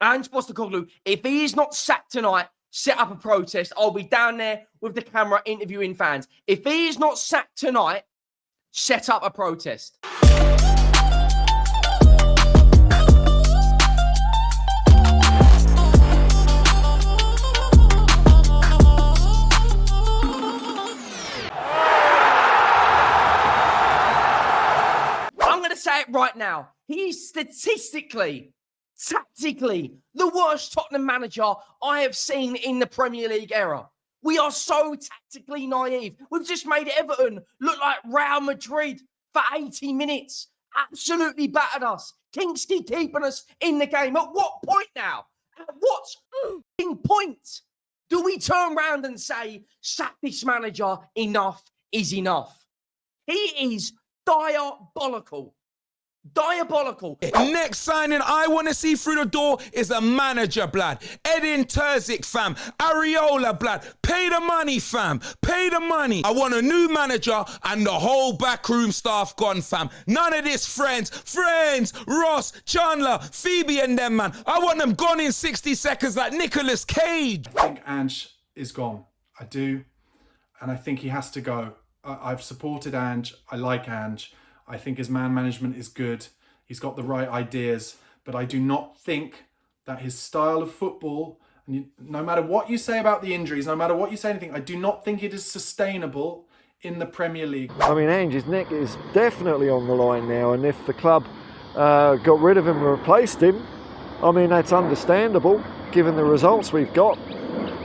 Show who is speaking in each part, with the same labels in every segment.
Speaker 1: Ange Postecoglou, if he is not sacked tonight, set up a protest. I'll be down there with the camera interviewing fans. If he is not sacked tonight, set up a protest. I'm going to say it right now. He's statistically, tactically, the worst Tottenham manager I have seen in the Premier League era. We are so tactically naive. We've just made Everton look like Real Madrid for 80 minutes. Absolutely battered us. Kingsley keeping us in the game. At what point now? At what point do we turn around and say, sack this manager, enough is enough? He is diabolical. Diabolical.
Speaker 2: Next signing I want to see through the door is a manager, blood. Edin Terzic, fam. Areola, blood. Pay the money, fam. Pay the money. I want a new manager and the whole backroom staff gone, fam. None of this friends, Ross, Chandler, Phoebe and them, man. I want them gone in 60 seconds like Nicolas Cage.
Speaker 3: I think Ange is gone. I do. And I think he has to go. I've supported Ange. I like Ange. I think his man management is good. He's got the right ideas, but I do not think that his style of football, and no matter what you say about the injuries, no matter what you say anything, I do not think it is sustainable in the Premier League.
Speaker 4: I mean, Ange's neck is definitely on the line now, and if the club got rid of him and replaced him, I mean, that's understandable, given the results we've got.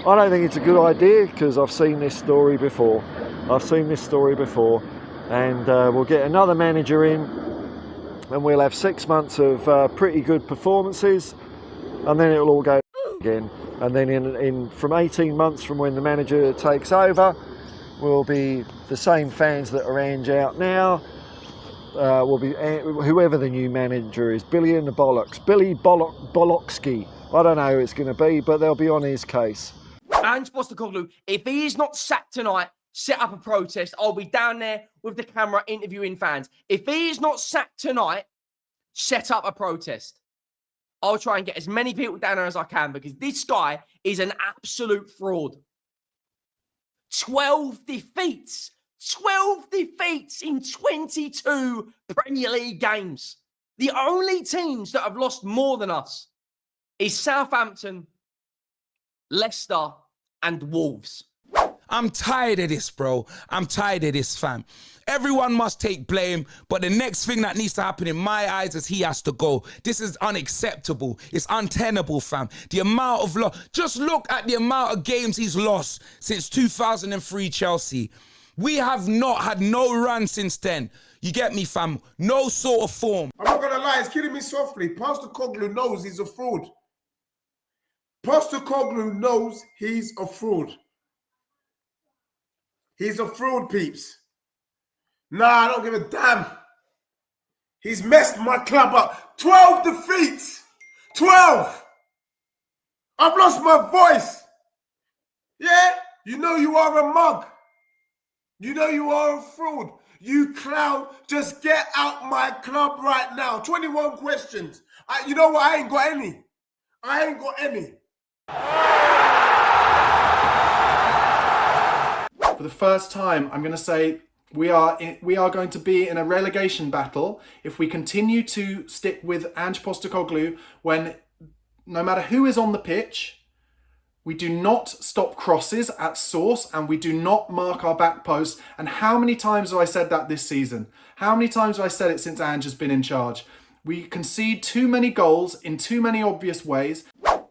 Speaker 4: I don't think it's a good idea, because I've seen this story before. And we'll get another manager in and we'll have 6 months of pretty good performances, and then it'll all go again. And then in from 18 months from when the manager takes over, we'll be the same fans that are Ange out now. Will be whoever the new manager is, Billy and the Bollocks, Billy Bollocksky. I don't know who it's going to be, but they'll be on his case.
Speaker 1: Ange Postecoglou, if he is not sacked tonight, set up a protest. I'll be down there with the camera interviewing fans. If he is not sacked tonight, set up a protest. I'll try and get as many people down there as I can, because this guy is an absolute fraud. 12 defeats. 12 defeats in 22 Premier League games. The only teams that have lost more than us is Southampton, Leicester, and Wolves.
Speaker 2: I'm tired of this, bro. I'm tired of this, fam. Everyone must take blame, but the next thing that needs to happen in my eyes is he has to go. This is unacceptable. It's untenable, fam. The amount of just look at the amount of games he's lost since 2003 Chelsea. We have not had no run since then. You get me, fam? No sort of form.
Speaker 5: I'm not gonna lie, it's killing me softly. Postecoglou knows he's a fraud. Postecoglou knows he's a fraud. He's a fraud, peeps. Nah, I don't give a damn. He's messed my club up. 12 defeats. 12. I've lost my voice. Yeah? You know you are a mug. You know you are a fraud. You clown, just get out my club right now. 21 questions. You know what? I ain't got any. I ain't got any.
Speaker 3: For the first time, I'm going to say we are going to be in a relegation battle if we continue to stick with Ange Postecoglou when no matter who is on the pitch, we do not stop crosses at source and we do not mark our back post. And how many times have I said that this season? How many times have I said it since Ange has been in charge? We concede too many goals in too many obvious ways.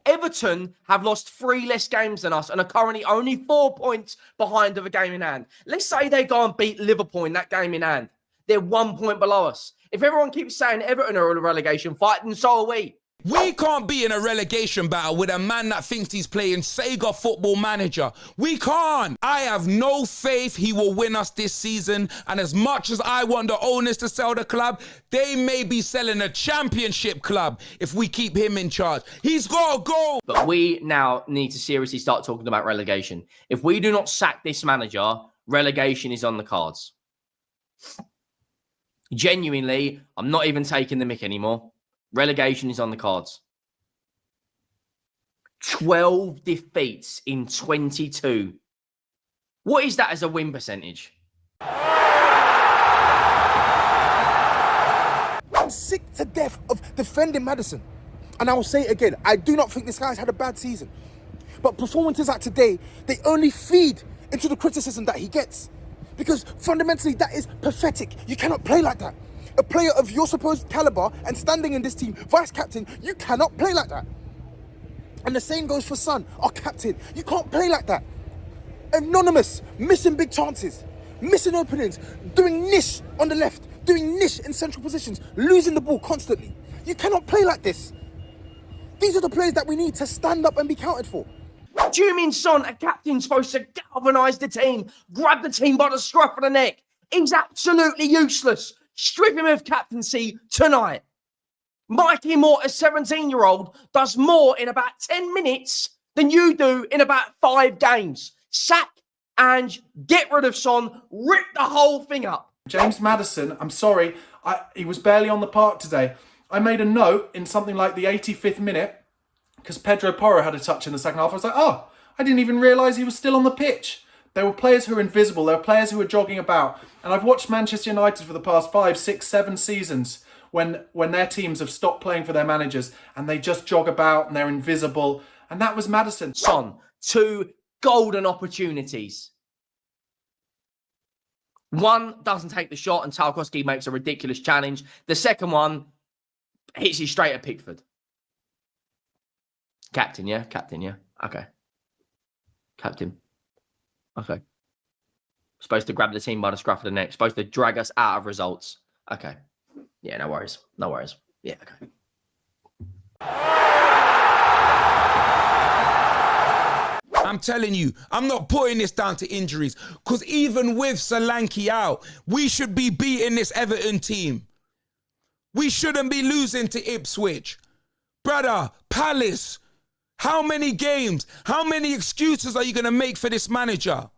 Speaker 1: Everton have lost 3 less games than us and are currently only 4 points behind of a game in hand. Let's say they go and beat Liverpool in that game in hand. They're 1 point below us. If everyone keeps saying Everton are in a relegation fight, then so are we.
Speaker 2: We can't be in a relegation battle with a man that thinks he's playing Sega Football Manager. We can't. I have no faith he will win us this season. And as much as I want the owners to sell the club, they may be selling a championship club if we keep him in charge. He's got to go.
Speaker 1: But we now need to seriously start talking about relegation. If we do not sack this manager, relegation is on the cards. Genuinely, I'm not even taking the mick anymore. Relegation is on the cards. 12 defeats in 22. What is that as a win percentage?
Speaker 6: I'm sick to death of defending Maddison. And I will say it again, I do not think this guy's had a bad season. But performances like today, they only feed into the criticism that he gets. Because fundamentally, that is pathetic. You cannot play like that. A player of your supposed caliber and standing in this team, vice captain, you cannot play like that. And the same goes for Son, our captain. You can't play like that. Anonymous, missing big chances, missing openings, doing niche on the left, doing niche in central positions, losing the ball constantly. You cannot play like this. These are the players that we need to stand up and be counted for.
Speaker 1: Heung-min Son, a captain supposed to galvanise the team, grab the team by the scruff of the neck. He's absolutely useless. Strip him of captaincy tonight. Mikey Moore, a 17-year-old, does more in about 10 minutes than you do in about 5 games. Sack Ange, get rid of Son, rip the whole thing up.
Speaker 3: James Maddison, I'm sorry, he was barely on the park today. I made a note in something like the 85th minute, because Pedro Porro had a touch in the second half. I was like, oh, I didn't even realise he was still on the pitch. There were players who were invisible. There were players who were jogging about. And I've watched Manchester United for the past 5, 6, 7 seasons when their teams have stopped playing for their managers and they just jog about and they're invisible. And that was Maddison.
Speaker 1: Son, 2 golden opportunities. One doesn't take the shot and Tarkowski makes a ridiculous challenge. The second one hits you straight at Pickford. Captain, yeah? Captain, yeah? Okay. Captain. Okay. Supposed to grab the team by the scruff of the neck. Supposed to drag us out of results. Okay. Yeah, no worries. No worries. Yeah, okay.
Speaker 2: I'm telling you, I'm not putting this down to injuries, because even with Solanke out, we should be beating this Everton team. We shouldn't be losing to Ipswich. Brother, Palace, how many games, how many excuses are you going to make for this manager?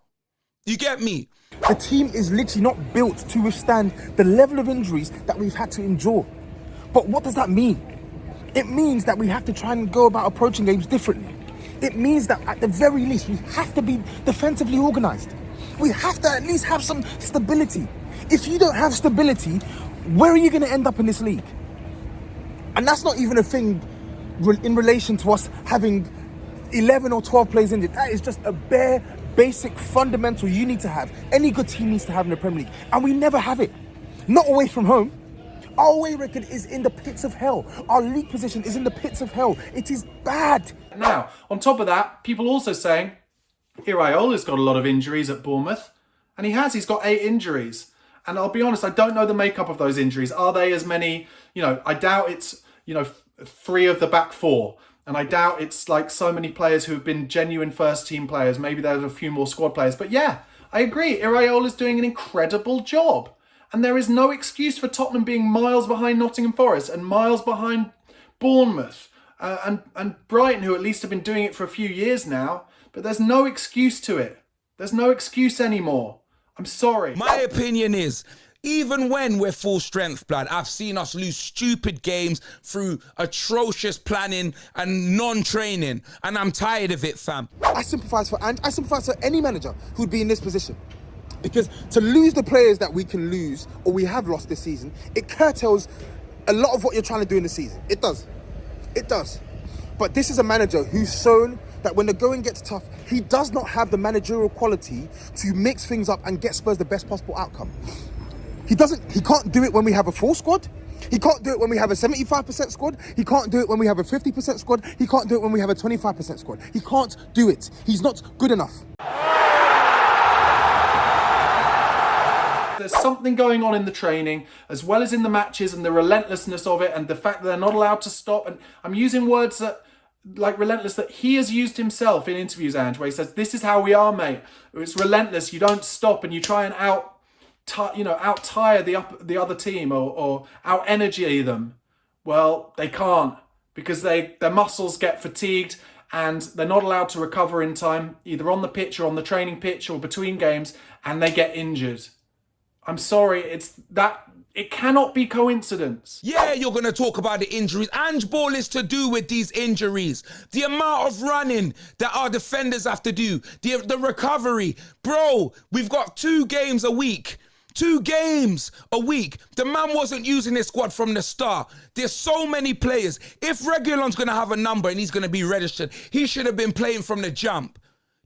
Speaker 2: You get me?
Speaker 6: The team is literally not built to withstand the level of injuries that we've had to endure. But what does that mean? It means that we have to try and go about approaching games differently. It means that at the very least, we have to be defensively organised. We have to at least have some stability. If you don't have stability, where are you going to end up in this league? And that's not even a thing in relation to us having 11 or 12 players injured. That is just a bare, basic, fundamental you need to have. Any good team needs to have in the Premier League. And we never have it. Not away from home. Our away record is in the pits of hell. Our league position is in the pits of hell. It is bad.
Speaker 3: Now, on top of that, people also saying, Iraola's got a lot of injuries at Bournemouth. And he's got 8 injuries. And I'll be honest, I don't know the makeup of those injuries. Are they as many, I doubt it's, 3 of the back 4. And I doubt it's like so many players who've been genuine first team players. Maybe there's a few more squad players. But yeah, I agree. Iraola's doing an incredible job. And there is no excuse for Tottenham being miles behind Nottingham Forest and miles behind Bournemouth and Brighton, who at least have been doing it for a few years now. But there's no excuse to it. There's no excuse anymore. I'm sorry.
Speaker 2: My opinion is, even when we're full strength, blood, I've seen us lose stupid games through atrocious planning and non-training. And I'm tired of it, fam.
Speaker 6: I sympathise for Ange. I sympathise for any manager who'd be in this position. Because to lose the players that we can lose or we have lost this season, it curtails a lot of what you're trying to do in the season. It does. It does. But this is a manager who's shown that when the going gets tough, he does not have the managerial quality to mix things up and get Spurs the best possible outcome. He can't do it when we have a full squad. He can't do it when we have a 75% squad. He can't do it when we have a 50% squad. He can't do it when we have a 25% squad. He can't do it. He's not good enough.
Speaker 3: There's something going on in the training, as well as in the matches, and the relentlessness of it, and the fact that they're not allowed to stop. And I'm using words that, like relentless, that he has used himself in interviews, Ange, where he says, this is how we are, mate. It's relentless. You don't stop, and you try and out-tire the other team or out-energy them. Well, they can't, because their muscles get fatigued, and they're not allowed to recover in time, either on the pitch or on the training pitch or between games, and they get injured. I'm sorry, It cannot be coincidence.
Speaker 2: Yeah, you're going to talk about the injuries. Ange Ball is to do with these injuries. The amount of running that our defenders have to do. The recovery. Bro, we've got 2 games a week. 2 games a week. The man wasn't using his squad from the start. There's so many players. If Reguilon's going to have a number and he's going to be registered, he should have been playing from the jump.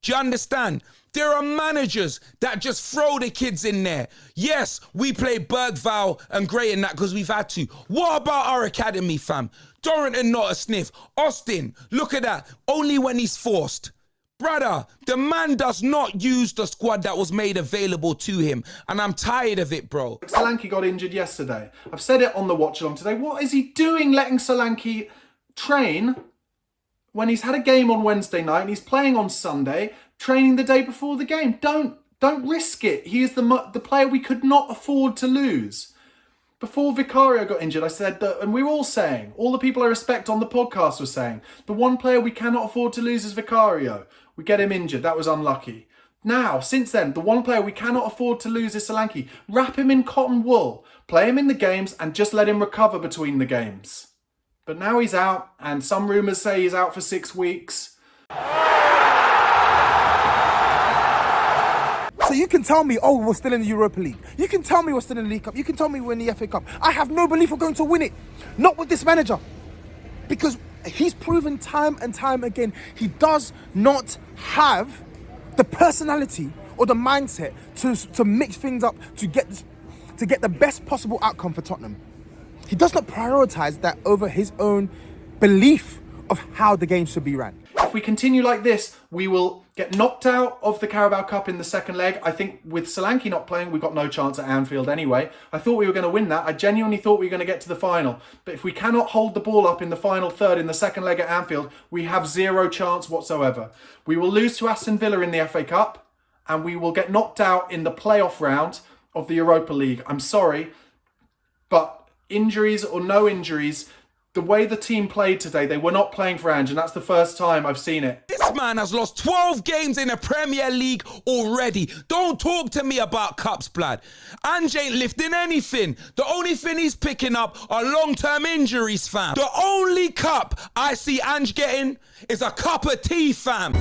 Speaker 2: Do you understand? There are managers that just throw the kids in there. Yes, we play Bergvall and Gray in that because we've had to. What about our academy, fam? Dorrington, not a sniff. Austin, look at that. Only when he's forced. Brother, the man does not use the squad that was made available to him. And I'm tired of it, bro.
Speaker 3: Solanke got injured yesterday. I've said it on the watch along today. What is he doing letting Solanke train when he's had a game on Wednesday night and he's playing on Sunday, training the day before the game? Don't risk it. He is the player we could not afford to lose. Before Vicario got injured, I said that, and we were all saying, all the people I respect on the podcast were saying, the one player we cannot afford to lose is Vicario. We get him injured. That was unlucky. Now, since then, the one player we cannot afford to lose is Solanke. Wrap him in cotton wool, play him in the games, and just let him recover between the games. But now he's out, and some rumours say he's out for 6 weeks.
Speaker 6: So you can tell me, oh, we're still in the Europa League. You can tell me we're still in the League Cup. You can tell me we're in the FA Cup. I have no belief we're going to win it. Not with this manager. Because he's proven time and time again, he does not have the personality or the mindset to mix things up to get the best possible outcome for Tottenham. He does not prioritise that over his own belief of how the game should be ran.
Speaker 3: If we continue like this, we will get knocked out of the Carabao Cup in the second leg. I think with Solanke not playing, we've got no chance at Anfield anyway. I thought we were going to win that. I genuinely thought we were going to get to the final. But if we cannot hold the ball up in the final third in the second leg at Anfield, we have zero chance whatsoever. We will lose to Aston Villa in the FA Cup, and we will get knocked out in the playoff round of the Europa League. I'm sorry, but injuries or no injuries, the way the team played today, they were not playing for Ange, and that's the first time I've seen it.
Speaker 2: This man has lost 12 games in the Premier League already. Don't talk to me about cups, blood. Ange ain't lifting anything. The only thing he's picking up are long-term injuries, fam. The only cup I see Ange getting is a cup of tea, fam.